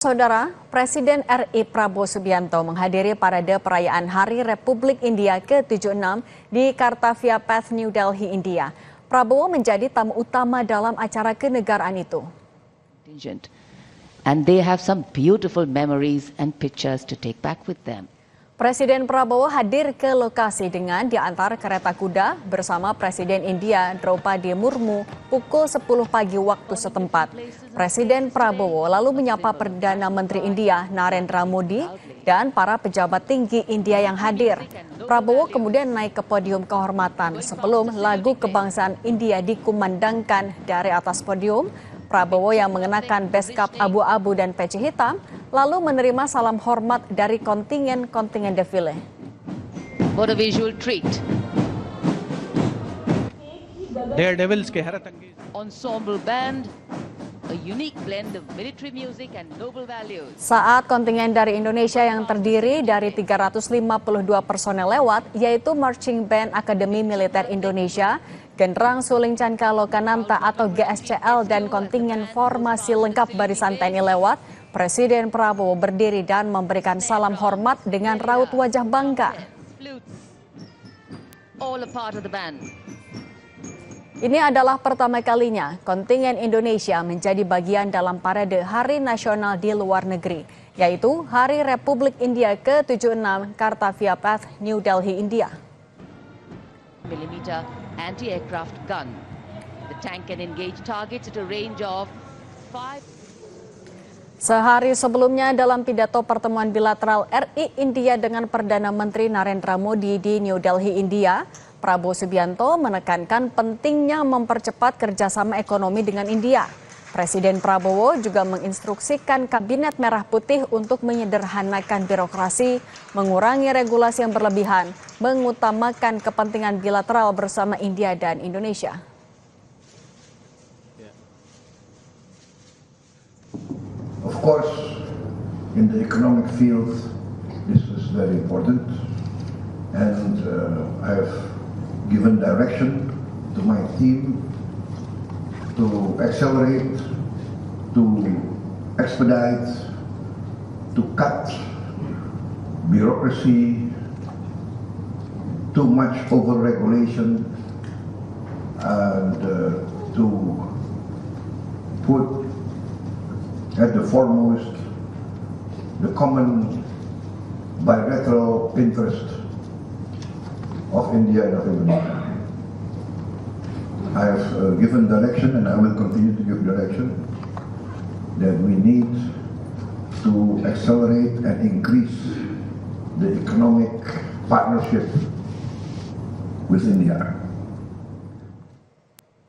Saudara, Presiden RI Prabowo Subianto menghadiri parade perayaan Hari Republik India Ke-76 di Kartavia Path, New Delhi, India. Prabowo menjadi tamu utama dalam acara kenegaraan itu. And they have some beautiful memories and pictures to take back with them. Presiden Prabowo hadir ke lokasi dengan diantar kereta kuda bersama Presiden India Draupadi Murmu pukul 10 pagi waktu setempat. Presiden Prabowo lalu menyapa Perdana Menteri India Narendra Modi dan para pejabat tinggi India yang hadir. Prabowo kemudian naik ke podium kehormatan sebelum lagu kebangsaan India dikumandangkan dari atas podium. Prabowo yang mengenakan beskap abu-abu dan peci hitam lalu menerima salam hormat dari kontingen defile. What a visual treat. Daredevils ke Ensemble band, a unique blend of military music and noble values. Saat kontingen dari Indonesia yang terdiri dari 352 personel lewat, yaitu Marching Band Akademi Militer Indonesia, Genderang Suling Cankha Lokananta atau GSCL dan kontingen formasi lengkap barisan TNI lewat, Presiden Prabowo berdiri dan memberikan salam hormat dengan raut wajah bangga. All a part of the band. Ini adalah pertama kalinya kontingen Indonesia menjadi bagian dalam parade Hari Nasional di luar negeri, yaitu Hari Republik India Ke-76 Kartavia Path, New Delhi, India. Millimeter anti-aircraft gun. The tank can engage targets at a range of 5. Sehari sebelumnya dalam pidato pertemuan bilateral RI India dengan Perdana Menteri Narendra Modi di New Delhi, India, Prabowo Subianto menekankan pentingnya mempercepat kerjasama ekonomi dengan India. Presiden Prabowo juga menginstruksikan Kabinet Merah Putih untuk menyederhanakan birokrasi, mengurangi regulasi yang berlebihan, mengutamakan kepentingan bilateral bersama India dan Indonesia. Of course, in the economic field, this is very important, and I have given direction to my team to accelerate, to expedite, to cut bureaucracy, too much over-regulation, and to put at the foremost the common bilateral interest of India and of Indonesia. I have given direction, and I will continue to give direction, that we need to accelerate and increase the economic partnership with India.